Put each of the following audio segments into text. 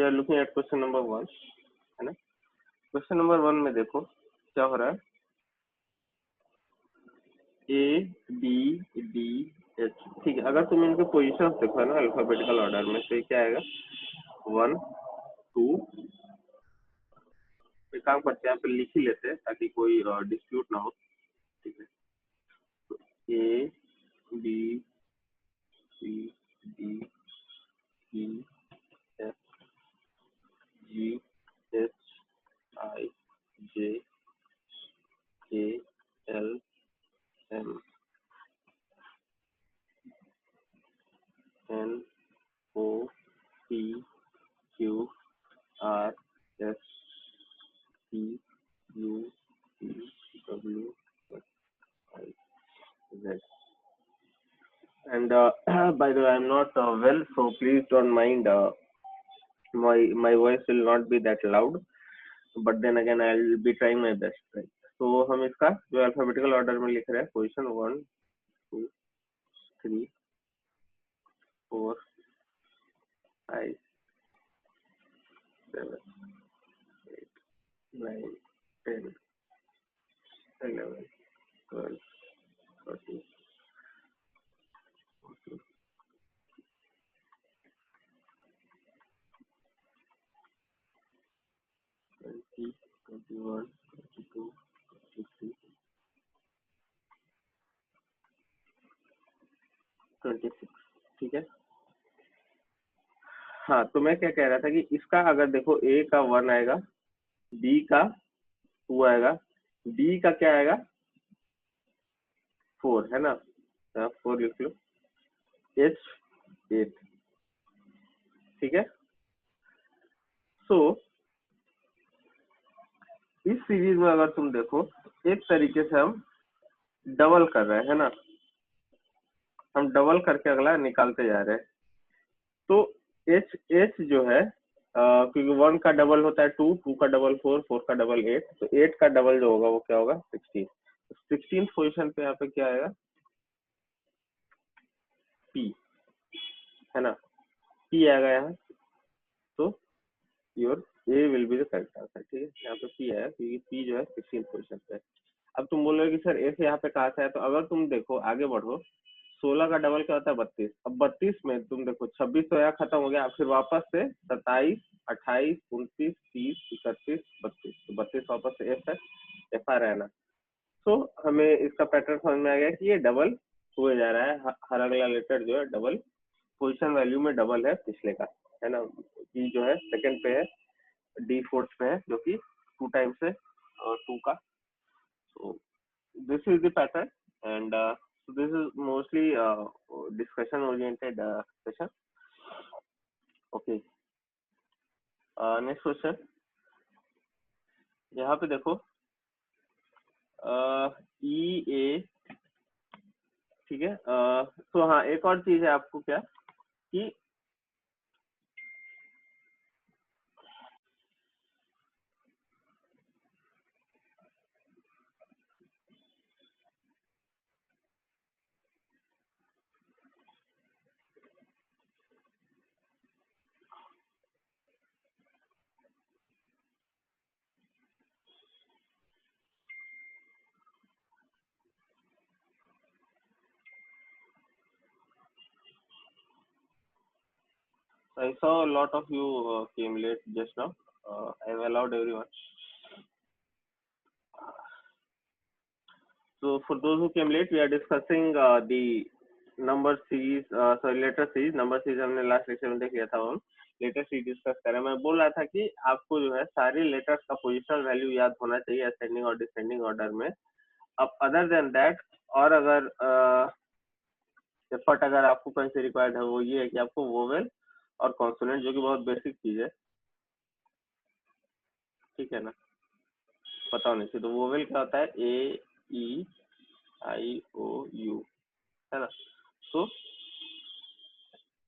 We are looking at question number 1, है ना। Question number 1 में देखो क्या हो रहा है, ए बी डी एच, ठीक है। अगर तुम इनके पोजीशन देखो है ना अल्फाबेटिकल ऑर्डर में, तो क्या आएगा 1 2। एक काम करते हैं, यहाँ पे लिख ही लेते हैं ताकि कोई डिस्प्यूट ना हो, ठीक है। तो A B C D E F G H I J K L M N O P Q R S T U V W I Z. And by the way, I'm not well, so please don't mind. My voice will not be that loud, but then again I'll be trying my best, right? So हम इसका जो alphabetical order में लिख रहे हैं, position 1 2 3 4 5 7 8 9 10 11 12 13 14 20 21 22 23 26, ठीक है। हाँ, तो मैं क्या कह रहा था कि इसका अगर देखो ए का 1 आएगा, बी का 2 आएगा, डी का क्या आएगा 4, है ना। 4 लिख लो, एच 8, ठीक है। सो इस सीरीज में अगर तुम देखो, एक तरीके से हम डबल कर रहे हैं ना, हम डबल करके अगला निकालते जा रहे हैं। तो एच एच जो है क्योंकि 1 का डबल होता है 2, 2 का डबल 4, 4 का डबल 8, तो 8 का डबल जो होगा वो क्या होगा 16। 16 पोजिशन पे यहाँ पे क्या आएगा पी, है ना, पी आएगा यहाँ। तो your A will be the correct answer, ठीक है। यहाँ पे पी आया क्योंकि पी जो है 16 पोजिशन पे। अब तुम बोलोगे कि सर ए से यहाँ पे कहाँ से है, तो अगर तुम देखो आगे बढ़ो, 16 का डबल क्या होता है 32। अब 32 में तुम देखो 26 तो यहाँ खत्म हो गया, फिर वापस से 27 28 29 30 31 32, तो 32 वापस से एफ है, एफ आ रहा है ना। तो हमें इसका पैटर्न समझ में आ गया कि ये डबल हुए जा रहा है, हर अगला लेटर जो है डबल पोजिशन वैल्यू में डबल है पिछले का, है ना। ई जो है सेकंड पे है, डी फोर्थ पे है जो कि 2 टाइम्स है और 2 का। So this is the pattern, and so this is mostly discussion oriented session. Okay, next question। यहाँ पे देखो ई ए, ठीक है। तो हाँ, एक और चीज है आपको क्या कि I saw a lot of you came late just now. I've allowed everyone. So for those who came late, we are discussing the number series, sorry letter series। Number series हमने लास्ट लेक्चर में देख लिया था, हम letter series discuss करें। मैं बोल रहा था कि आपको जो है सारे लेटर्स का पोजिशनल वैल्यू याद होना चाहिए असेंडिंग और डिसेंडिंग ऑर्डर में। अब अदर देन दैट, और अगर एफर्ट अगर आपको कहीं से रिक्वायर्ड है, वो ये है कि आपको वोवेल और कॉन्सोनेंट, जो कि बहुत बेसिक चीज है, ठीक है ना, पता होनी चाहिए। तो वोवेल क्या होता है, ए ई आई ओ यू, है ना। तो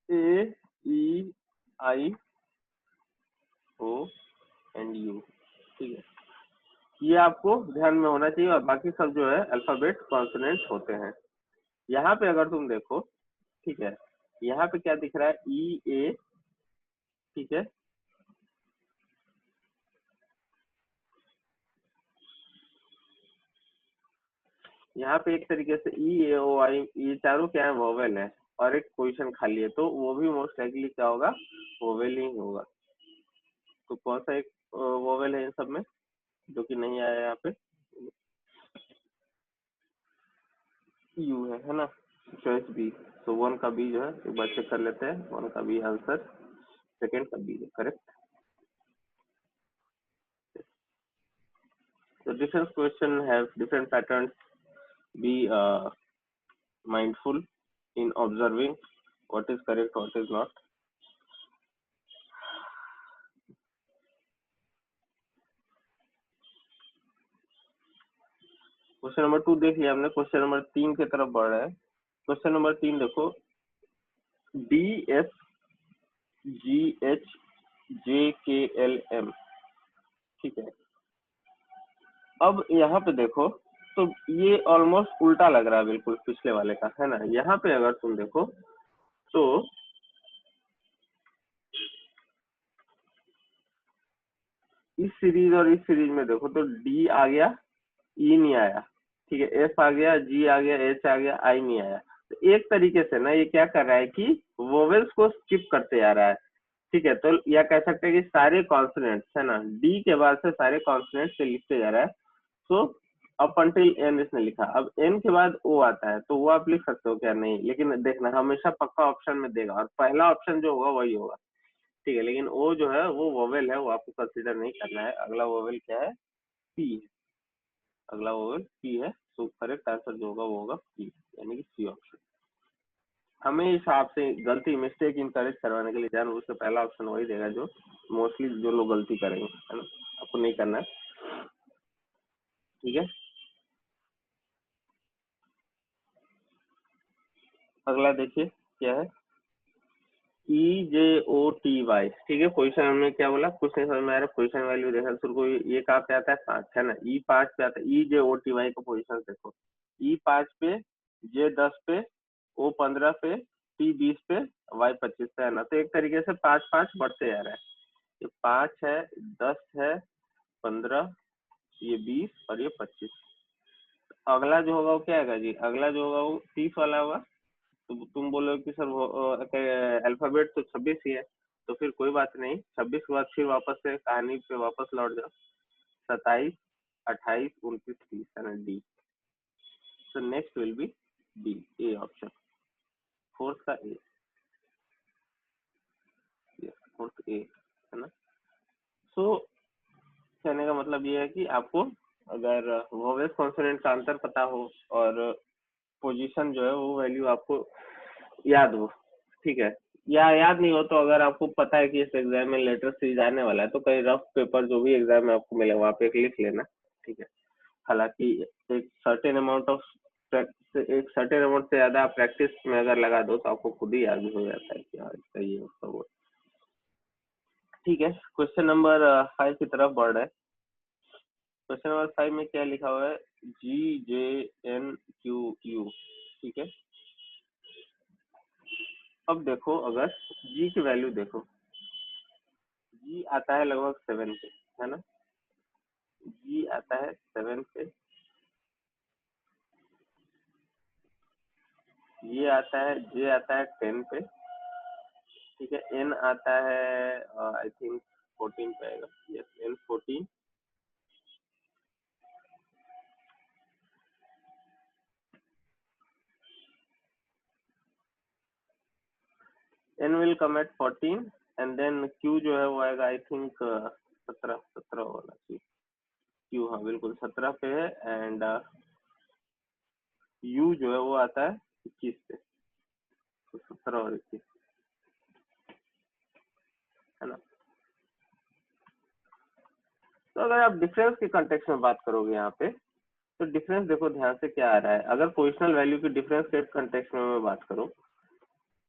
ए E I O and you, ठीक है, ये आपको ध्यान में होना चाहिए, और बाकी सब जो है अल्फाबेट कॉन्सोनेंट्स होते हैं। यहाँ पे अगर तुम देखो, ठीक है, यहाँ पे क्या दिख रहा है ई ए, ठीक है, यहाँ पे एक तरीके से ई ए ओ आई ये चारों क्या है, वोवेल है, और एक पोजीशन खाली है, तो वो भी मोस्ट लाइकली क्या होगा, वोवेल ही होगा। तो कौन सा एक वोवेल है इन सब में जो कि नहीं आया यहाँ पे, यू है ना, चॉइस बी। तो 1 का बी जो है एक बार चेक कर लेते हैं, 1 का बी आंसर, सेकंड का B correct. So different question have different patterns. Be mindful in observing what is correct, what is not. Question number 2 देख लिया हमने, क्वेश्चन नंबर 3 की तरफ बढ़ रहा है। क्वेश्चन नंबर 3 देखो, D F G H J K L M, ठीक है। अब यहाँ पे देखो, तो ये ऑलमोस्ट उल्टा लग रहा है बिल्कुल पिछले वाले का, है ना। यहाँ पे अगर तुम देखो तो इस सीरीज और इस सीरीज में देखो तो डी आ गया, ई नहीं आया, ठीक है, एफ आ गया, जी आ गया, एच आ गया, आई नहीं आया। तो एक तरीके से ना ये क्या कर रहा है कि वोवेल्स को स्किप करते जा रहा है, ठीक है। तो यह कह सकते हैं कि सारे कॉन्सोनेंट्स, है ना, डी के बाद से सारे कॉन्सोनेंट्स से लिखते जा रहा है। तो अप अंटिल एन इसने लिखा, अब एन के बाद ओ आता है, तो वो आप लिख सकते हो क्या, नहीं, लेकिन देखना हमेशा पक्का ऑप्शन में देगा, और पहला ऑप्शन जो होगा वही होगा, ठीक है। लेकिन ओ जो है वो वोवेल है, वो आपको कंसिडर नहीं करना है। अगला वोवेल क्या है, पी है, अगला वोवेल पी है। तो करेक्ट आंसर जो होगा वो होगा पी, यानी कि सी ऑप्शन। हमेशा आपसे गलती मिस्टेक इनकरेज करवाने के लिए जानबूझ के पहला ऑप्शन वही देगा जो मोस्टली जो लोग गलती करेंगे, है ना, आपको नहीं करना है, ठीक है। अगला देखिए क्या है, ई जे ओ टी वाई, ठीक है। पोजिशन हमने क्या बोला, कुछ नहीं समझ में आ रहा, पोजिशन वैल्यू देखा शुरू को, ये कहाँ पे आता है, 5, है ना, ई 5 पे आता है। ई जे ओ टी वाई का पोजिशन देखो, ई 5 पे, जे 10 पे, ओ 15 पे, टी 20 पे, वाई 25 पे, है ना। तो एक तरीके से 5-5 बढ़ते जा रहा है, ये 5 है, 10 है, 15, ये 20 और ये 25। अगला जो होगा वो क्या आएगा जी, अगला जो होगा वो 30 वाला होगा। तो तुम बोलोगे कि सर वो अल्फाबेट तो 26 ही है, तो फिर कोई बात नहीं, 26 के बाद फिर वापस से कहानी पे वापस लौट जाओ, 27, 28, 29, 30, है ना, डी। तो next will be D, A option, fourth का ए, फोर्थ ए, है ना। सो कहने का मतलब ये है कि आपको अगर वोवेल कॉन्सोनेंट का अंतर पता हो और पोजीशन जो है वो वैल्यू आपको याद हो, ठीक है, या याद नहीं हो तो अगर आपको पता है कि इस एग्जाम में लेटर सीरीज आने वाला है तो कहीं रफ पेपर जो भी एग्जाम में आपको मिले वहाँ पे एक लिख लेना, ठीक है। हालांकि एक सर्टेन अमाउंट ऑफ एक सर्टेन अमाउंट से ज्यादा आप प्रैक्टिस में अगर लगा दो तो आपको खुद ही याद हो जाता है कि हाँ इसका ये उसका वो, ठीक है। क्वेश्चन नंबर 5 की तरफ बढ़ रहा है। क्वेश्चन नंबर 5 में क्या लिखा हुआ है, जी जे एन क्यू यू, ठीक है। अब देखो अगर जी की वैल्यू देखो, जी आता है लगभग 7 पे, है ना, जी आता है 7 पे, ये आता है, जे आता है 10 पे, ठीक है। एन आता है आई थिंक 14 पे आएगा, yes, N 14, N will come at 14 and then Q जो है वो आएगा आई थिंक 17 होना चाहिए, क्यू, हाँ बिल्कुल 17 पे है, एंड यू जो है वो आता है 21 पे, तो 17 और 21, है ना। तो अगर आप डिफरेंस के कंटेक्स्ट में बात करोगे यहाँ पे, तो डिफरेंस देखो ध्यान से क्या आ रहा है। अगर पोजिशनल वैल्यू की डिफरेंस के कंटेक्स्ट में मैं बात करूँ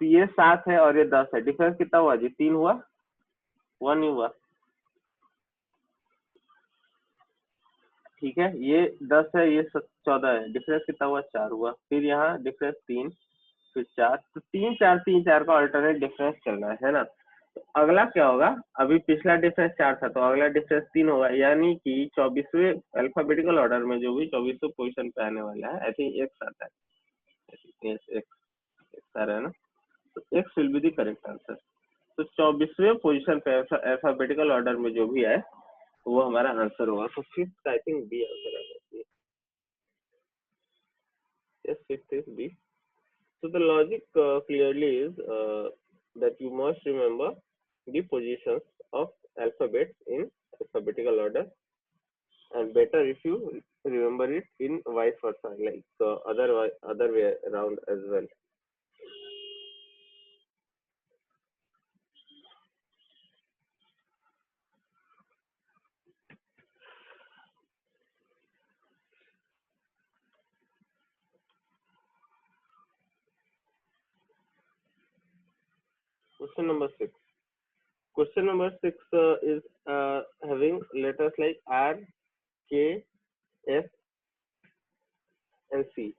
तो ये 7 है और ये 10 है, डिफरेंस कितना हुआ जी, 3 हुआ, 1 ही हुआ, ठीक है। ये 10 है, ये 14 है, डिफरेंस कितना हुआ, 4 हुआ। फिर यहाँ डिफरेंस 3, फिर 4, तो 3 4 3 4 का अल्टरनेट डिफरेंस चल रहा है ना। अगला क्या होगा, अभी पिछला डिफरेंस 4 था तो अगला डिफरेंस 3 होगा, यानी कि 24वें अल्फाबेटिकल ऑर्डर में जो भी 24वें पोजीशन पे आने वाला है, आई थिंक एक्स आता है, एक्स आ रहा है ना, तो X will be the correct answer. तो 24वें पोजीशन पे अल्फाबेटिकल ऑर्डर में जो भी है वो हमारा आंसर होगा। तो fifth I think B answer आना चाहिए। Yes, fifth is B. So the logic clearly is that you must remember the positions of alphabets in alphabetical order, and better if you remember it in vice versa, like other way around as well. Question number 6. Question number 6 is having letters like R, K, F, and C.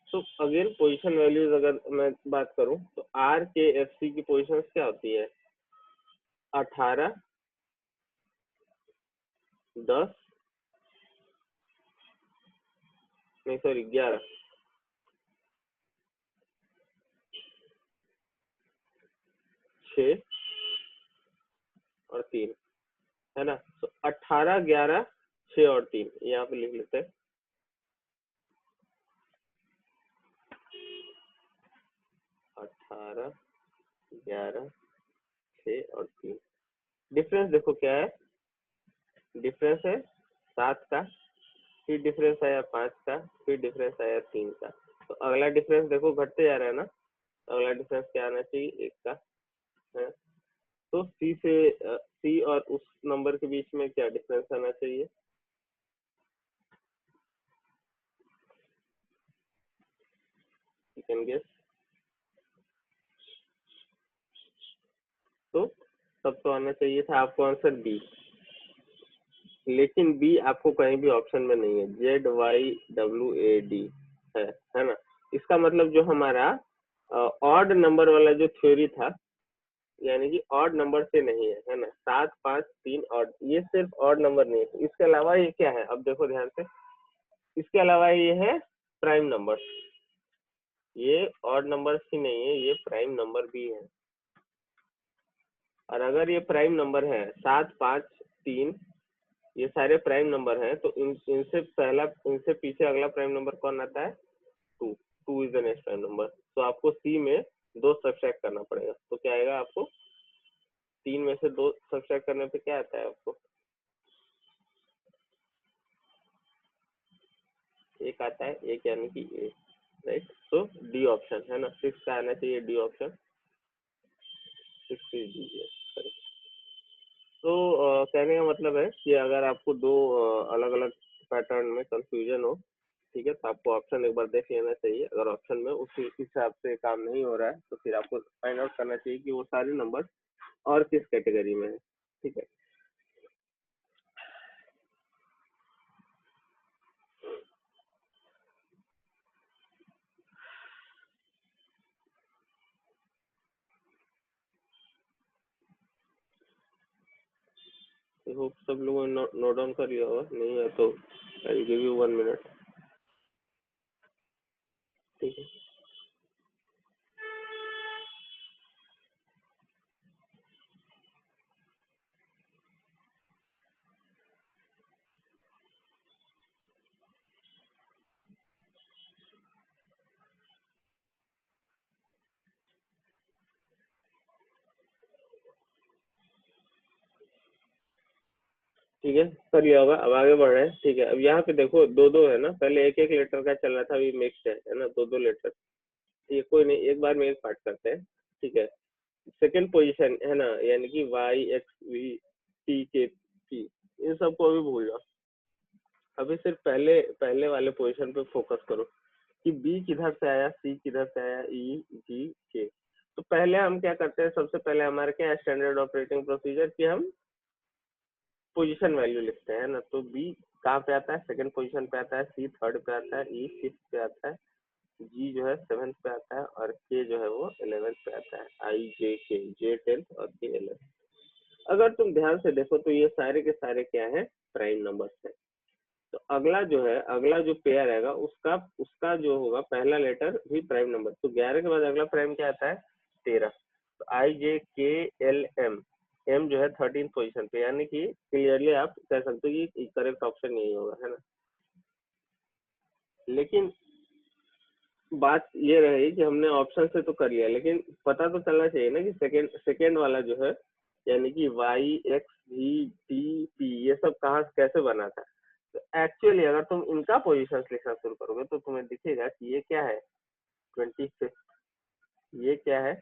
So again position values अगर मैं बात करूं तो R, K, F, C की positions क्या होती है? 18, 10, नहीं सॉरी 11, 6 और 3, है ना। तो 18, 11, 6 और 3 यहाँ पे लिख लेते हैं। 18, 11, 6 और 3। डिफरेंस देखो क्या है, डिफरेंस है 7 का, फिर डिफरेंस आया 5 का, फिर डिफरेंस आया 3 का। तो अगला डिफरेंस देखो घटते जा रहा है ना, अगला डिफरेंस क्या आना चाहिए, 1 का है। तो सी और उस नंबर के बीच में क्या डिफरेंस आना चाहिए, यू कैन गेस। तो तब तो आना चाहिए था आपको आंसर बी, लेकिन बी आपको कहीं भी ऑप्शन में नहीं है, ZYWAD है ना। इसका मतलब जो हमारा ऑड नंबर वाला जो थ्योरी था, यानी कि ऑड नंबर से नहीं है ना, 7, 5, 3 ऑड, ये सिर्फ ऑड नंबर नहीं है। तो इसके अलावा ये क्या है, अब देखो ध्यान से, इसके अलावा ये है प्राइम नंबर, ये ऑड नंबर ही नहीं है, ये प्राइम नंबर भी है। और अगर ये प्राइम नंबर है 7, 5, 3, ये सारे प्राइम नंबर हैं, तो इनसे पीछे अगला प्राइम नंबर कौन आता है, 2 is the next prime number. तो आपको सी में 2 सब्ट्रैक्ट करना पड़ेगा, तो क्या आएगा आपको, 3 में से 2 सब्ट्रैक्ट करने पे क्या आता है आपको, 1 आता है, 1 यानी कि ए, राइट। तो डी ऑप्शन है ना, 6 का आना चाहिए डी ऑप्शन, 6 इज डी। तो कहने का मतलब है कि अगर आपको दो अलग अलग पैटर्न में कंफ्यूजन हो, ठीक है, तो आपको ऑप्शन एक बार देख लेना चाहिए। अगर ऑप्शन में उसी हिसाब से काम नहीं हो रहा है तो फिर आपको फाइंड आउट करना चाहिए कि वो सारे नंबर और किस कैटेगरी में है, ठीक है। आई होप सब लोगों ने नोट डाउन कर लिया होगा, नहीं है तो आई गिव यू 1 मिनट, ठीक है। ठीक है, कर लिया होगा, अब आगे बढ़ रहे हैं, ठीक है। अब यहाँ पे देखो दो दो है ना, पहले एक एक लेटर का चल रहा था, अभी मिक्स्ड है ना, दो दो लेटर, ये कोई नहीं, एक बार में एक पार्ट करते हैं, ठीक है। सेकंड पोजीशन है ना, यानी कि YXVTKP, इन सबको अभी भूल जाओ, अभी सिर्फ पहले पहले वाले पोजीशन पे फोकस करो कि बी किधर से आया, सी किधर से आया, E, G, K। तो पहले हम क्या करते हैं, सबसे पहले हमारे क्या स्टैंडर्ड ऑपरेटिंग प्रोसीजर कि हम पोजीशन वैल्यू लिखते हैं ना। तो बी कहाँ पे आता है, सेकंड पोजीशन पे आता है, सी थर्ड पे आता है, ई फिफ्थ पे आता है, जी जो है 7th पे आता है और के जो है वो 11th पे आता है। आई जे के, जे 10th और के 11th। अगर तुम ध्यान से देखो तो ये सारे के सारे क्या है, प्राइम नंबर्स है। तो अगला जो है, अगला जो पेयर आएगा उसका उसका जो होगा पहला लेटर भी प्राइम नंबर। तो 11 के बाद अगला प्राइम क्या आता है, 13। तो आई J K L M, M जो है 13 पोजीशन पे, यानी कि क्लियरली आप कह सकते हो कि करेक्ट ऑप्शन यही होगा, है ना। लेकिन बात ये रही कि हमने ऑप्शन से तो कर लिया, लेकिन पता तो चलना चाहिए ना कि सेकेंड सेकेंड वाला जो है, यानी कि Y X V T P, ये सब कहाँ कैसे बना था। तो एक्चुअली अगर तुम इनका पोजीशन लिखना शुरू करोगे तो तुम्हें दिखेगा कि ये क्या है, 25th, ये क्या है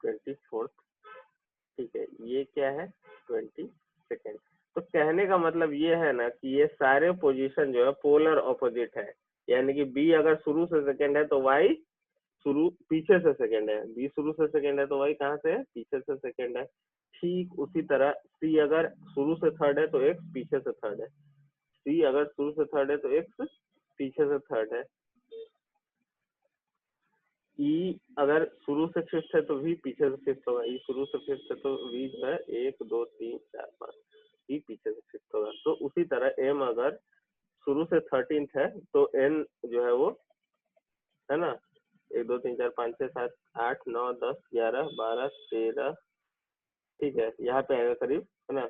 24th, ठीक है, ये क्या है 22nd। तो कहने का मतलब ये है ना कि ये सारे पोजीशन जो है पोलर ऑपोजिट है। यानी कि बी अगर शुरू से सेकंड है तो वाई शुरू पीछे से सेकंड है, बी शुरू से सेकंड है तो वाई कहाँ से है, पीछे से सेकंड है। ठीक उसी तरह सी अगर शुरू से थर्ड है तो एक्स पीछे से थर्ड है, सी अगर शुरू से थर्ड है तो एक्स पीछे से थर्ड है। ई अगर शुरू से फिफ्थ है तो वी पीछे से फिफ्थ होगा, ई शुरू से फिफ्थ है तो वी जो है 1 2 3 4 5, वी पीछे से फिफ्थ होगा। तो उसी तरह एम अगर शुरू से 13th है तो एन जो है वो, है ना, 1 2 3 4 5 6 7 8 9 10 11 12 13, ठीक है, यहाँ पे आएगा करीब, है ना,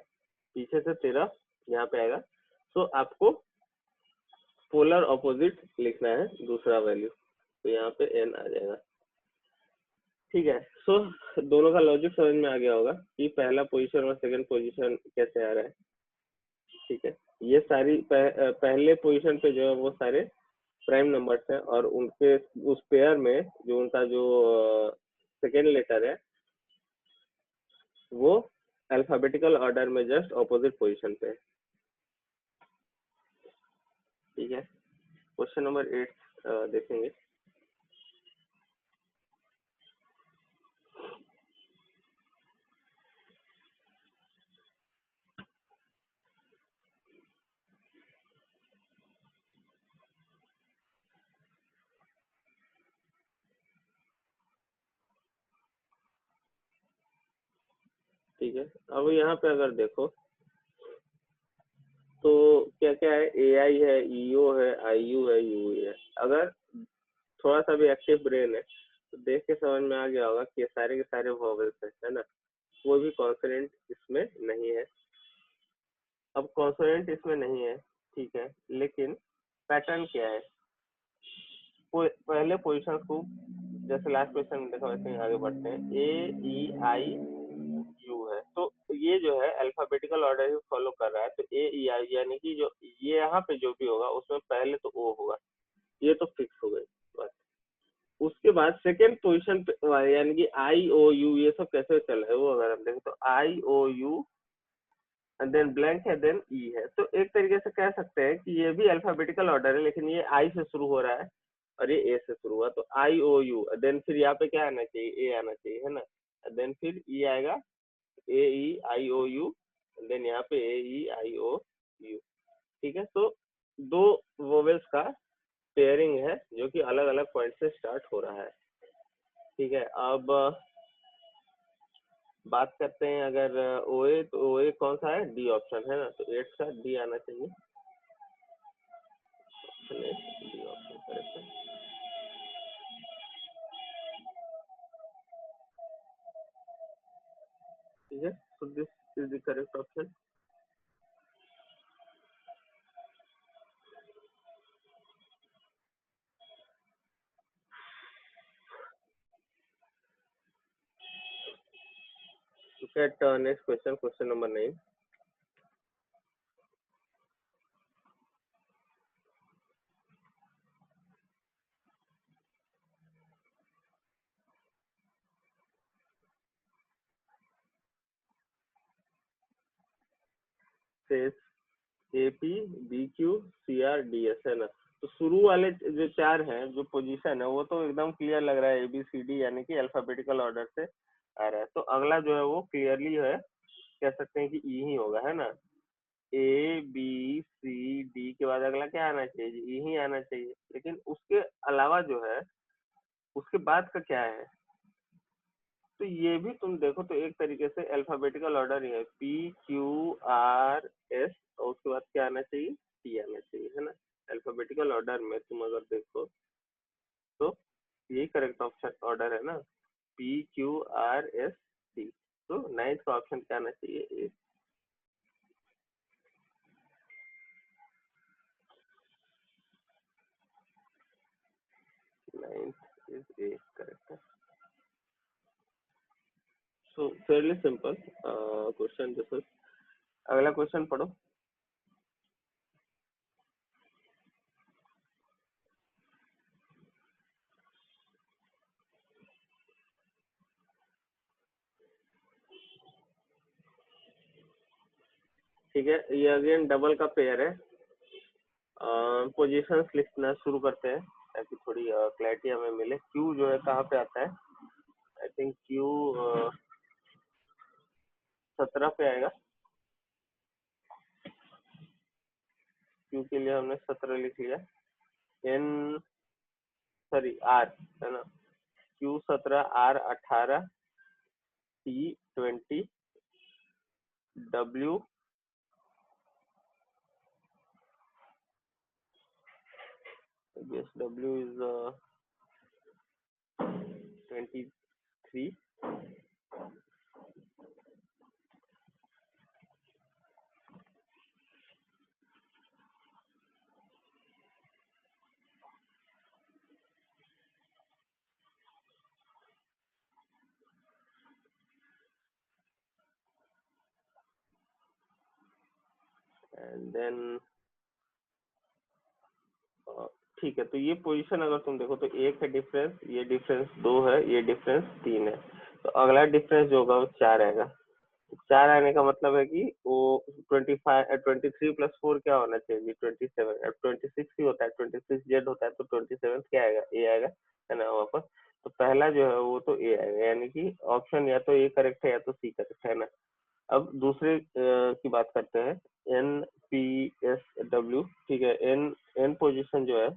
पीछे से 13 यहाँ पे आएगा। तो आपको पोलर ऑपोजिट लिखना है दूसरा वैल्यू, तो यहाँ पे एन आ जाएगा, ठीक है। सो दोनों का लॉजिक समझ में आ गया होगा कि पहला पोजीशन और सेकंड पोजीशन कैसे आ रहा है, ठीक है। ये सारी पहले पोजीशन पे जो है वो सारे प्राइम नंबर्स हैं और उनके उस पेयर में जो उनका जो सेकेंड लेटर है वो अल्फाबेटिकल ऑर्डर में जस्ट ऑपोजिट पोजीशन पे है, ठीक है। क्वेश्चन नंबर 8 देखेंगे। ठीक है, अब यहाँ पे अगर देखो तो क्या क्या है, ए आई है, ईओ है, आई यू है, यू है। अगर थोड़ा सा भी एक्टिव ब्रेन है तो देख के समझ में आ गया होगा कि ये सारे के सारे वॉवेल्स है ना। कोई भी कॉन्सोनेंट इसमें नहीं है। अब कॉन्सोनेंट इसमें नहीं है, ठीक है, लेकिन पैटर्न क्या है, पहले पोजिशन को जैसे लास्ट क्वेश्चन में देखा वैसे ही आगे बढ़ते हैं। ए ई आई यू है, तो ये जो है अल्फाबेटिकल ऑर्डर ही फॉलो कर रहा है। तो ए ई आई यानी कि जो ये यहाँ पे जो भी होगा उसमें पहले तो ओ होगा, ये तो फिक्स हो गई बात। उसके बाद सेकेंड पोजीशन पे यानी कि आई ओ यू ये सब कैसे चल रहा है वो अगर हम देखें तो आई ओ यू एंड देन ब्लैंक है, देन ई है। तो एक तरीके से कह सकते हैं कि ये भी अल्फाबेटिकल ऑर्डर है, लेकिन ये आई से शुरू हो रहा है और ये ए से शुरू हुआ। तो आई ओ यू देन फिर यहाँ पे क्या आना चाहिए, ए आना चाहिए, है ना। देन फिर ई आएगा, ए E I O you, then यहाँ पे ए ई आई ओ यू, ठीक है। तो दो वोवेल्स का पेयरिंग है जो कि अलग अलग पॉइंट से स्टार्ट हो रहा है, ठीक है। अब बात करते हैं अगर ओए, तो ओए कौन सा है, डी ऑप्शन है ना, तो 8 का डी आना चाहिए, ऑप्शन 8 डी ऑप्शन करेक्ट है, ठीक है। so this is the correct option। look at next question, question number 9। says A P B Q C R D S, है ना। तो शुरू वाले जो चार हैं जो पोजीशन है वो तो एकदम क्लियर लग रहा है, ए बी सी डी यानी कि अल्फाबेटिकल ऑर्डर से आ रहा है। तो अगला जो है वो क्लियरली है, कह सकते हैं कि ई ही होगा, है ना। ए बी सी डी के बाद अगला क्या आना चाहिए, ई ही आना चाहिए, लेकिन उसके अलावा जो है उसके बाद का क्या है, तो ये भी तुम देखो तो एक तरीके से अल्फाबेटिकल ऑर्डर ही है, पी क्यू आर एस, और उसके बाद क्या आना चाहिए, टी आना चाहिए, है ना। अल्फाबेटिकल ऑर्डर में तुम अगर देखो तो यही करेक्ट ऑप्शन ऑर्डर है ना, P Q R S T. तो नाइन्थ का ऑप्शन क्या आना चाहिए, A. Ninth is A correct है। So fairly simple question this is. अगला क्वेश्चन पढ़ो। ठीक है, ये अगेन डबल का पेयर है। पोजीशंस लिखना शुरू करते हैं ताकि थोड़ी क्लैरिटी हमें मिले। क्यू जो है कहाँ पे आता है, आई थिंक क्यू 17 पे आएगा। क्यू के लिए हमने 17 लिख लिया। एन, सॉरी आर, है ना, Q 17, R 18, T 20, W yes W is 23, and then ठीक है। तो ये पोजीशन अगर तुम देखो तो एक है डिफरेंस, ये डिफरेंस 2 है, ये डिफरेंस 3 है, तो अगला डिफरेंस जो होगा वो 4 आएगा। 4 आने का मतलब है कि वो 23 + 4 क्या होना चाहिए, 27। अब 26 ही होता है, 26 जेड होता है, तो 27 क्या आएगा, ए आएगा, है ना वहाँ पर। तो पहला जो है वो तो ए आएगा, यानी कि ऑप्शन या तो ए करेक्ट है या तो सी करेक्ट है ना। अब दूसरे की बात करते हैं, एन पी एस डब्ल्यू। ठीक है, एन एन पोजीशन जो है,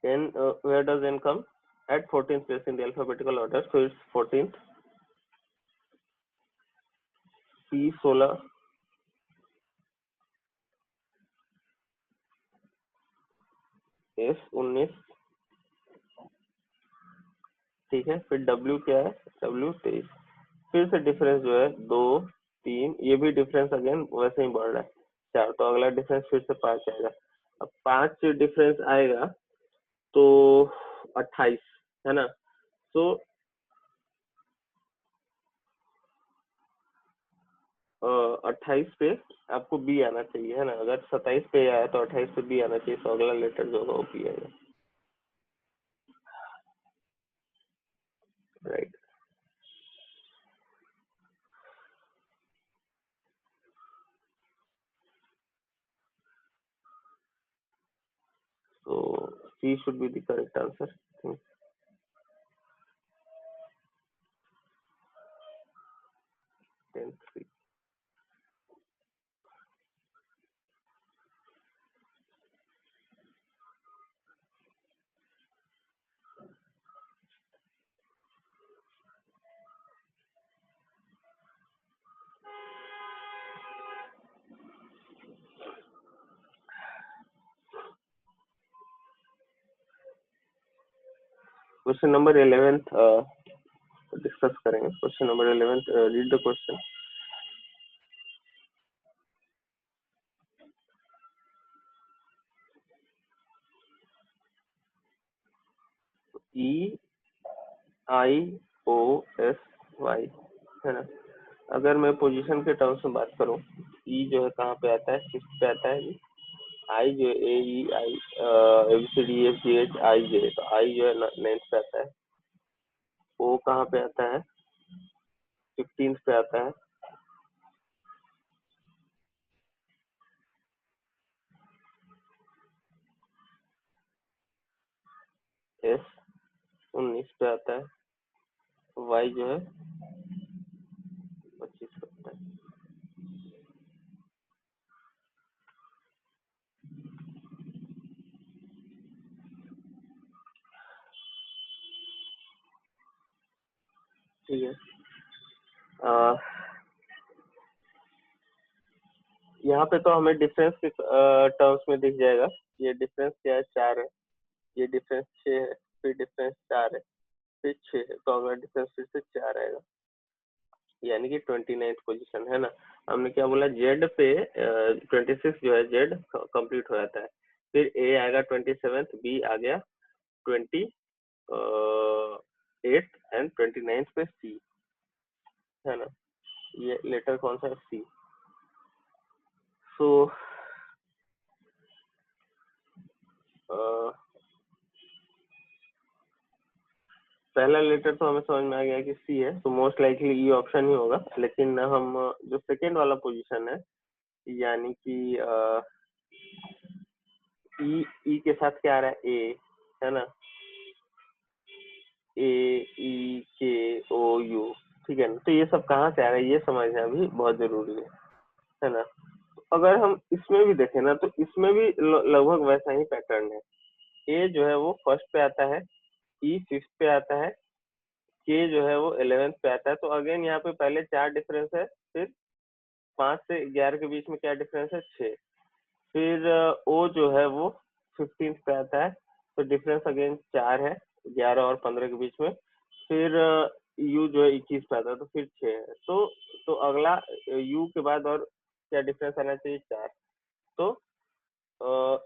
N where does N come, at 14th place in the alphabetical order, so it's 14th। P 16, S 19, ठीक है। फिर डब्ल्यू क्या है, डब्ल्यू 23। फिर से डिफरेंस जो है 2 3, ये भी डिफरेंस अगेन वैसे ही बढ़ रहा है, 4, तो अगला डिफरेंस फिर से 5 आएगा। अब 5 डिफरेंस आएगा तो 28, है ना। तो 28 पे आपको बी आना चाहिए, है ना। अगर 27 पे आया तो 28 पे बी आना चाहिए, तो अगला लेटर जो होगा वो बी आएगा, राइट। तो C should be the correct answer. 10 3। Question number 11 discuss करेंगे। Question number 11, read the question. E I O S Y, है ना। अगर मैं पोजीशन के टर्म्स में बात करूं, ई जो है कहाँ पे आता है, फिफ्थ पे आता है। आई जो A E I A B C D F G H I J, तो आई जो है 9th पे आता है। ओ कहाँ पे आता है, 15th पे आता है। एस 19 पे आता है। वाई जो है ठीक है। अ, यहाँ पे तो हमें डिफरेंस के टर्म्स में दिख जाएगा। ये डिफरेंस क्या है, 4 है, ये डिफरेंस 6 है, फिर डिफरेंस 4 है, फिर 6 है, तो अगला डिफरेंस फिर से 4 आएगा, यानी कि 29th पोजीशन है ना। हमने क्या बोला, जेड पे 26 जो है जेड कंप्लीट हो जाता है, फिर ए आएगा 27th, बी आ गया 28th एंड 29th पे सी, है ना। ये लेटर कौन सा है, सी। सो पहला लेटर तो हमें समझ में आ गया कि सी है, तो मोस्ट लाइकली ई ऑप्शन ही होगा। लेकिन हम जो सेकेंड वाला पोजीशन है, यानी कि ई के साथ क्या आ रहा है, ए, है ना, ए ई के ओ यू, ठीक है ना। तो ये सब कहाँ से आ रहा है, ये समझना भी बहुत जरूरी है ना। अगर हम इसमें भी देखें ना, तो इसमें भी लगभग वैसा ही पैटर्न है। ए जो है वो फर्स्ट पे आता है, ई फिफ्थ पे आता है, के जो है वो 11th पे आता है। तो अगेन यहाँ पे पहले 4 डिफरेंस है, फिर 5 से 11 के बीच में क्या डिफरेंस है, 6। फिर ओ जो है वो 15th पे आता है, तो डिफरेंस अगेन 4 है 11 और 15 के बीच में। फिर यू जो है 21 पे आता है, तो फिर 6 है। तो अगला यू के बाद और क्या डिफरेंस आना चाहिए, 4। तो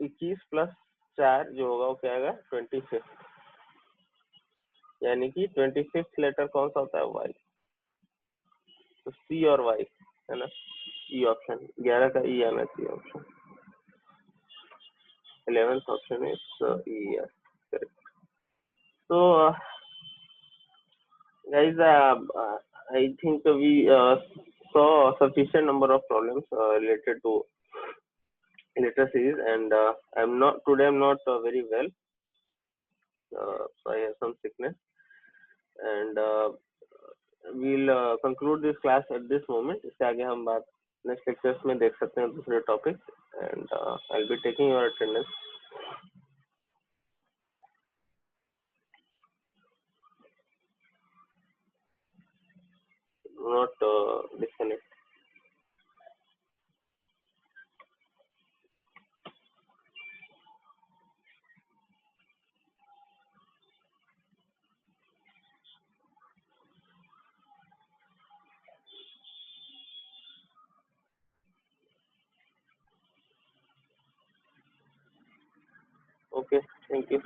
21 प्लस 4 जो होगा वो क्या आएगा, 25, यानी कि 25th लेटर कौन सा होता है, वाई। तो सी और वाई, है ना। ई ऑप्शन 11 का ई आना चाहिए option, 11th option is E, correct. तो guys, I think we saw sufficient number of problems related to letter series, and I'm not very well, so I have some sickness, and we'll conclude this class at this moment. इससे आगे हम बात next lectures में देख सकते हैं दूसरे topic, and I'll be taking your attendance. Do not disconnect. Okay, thank you.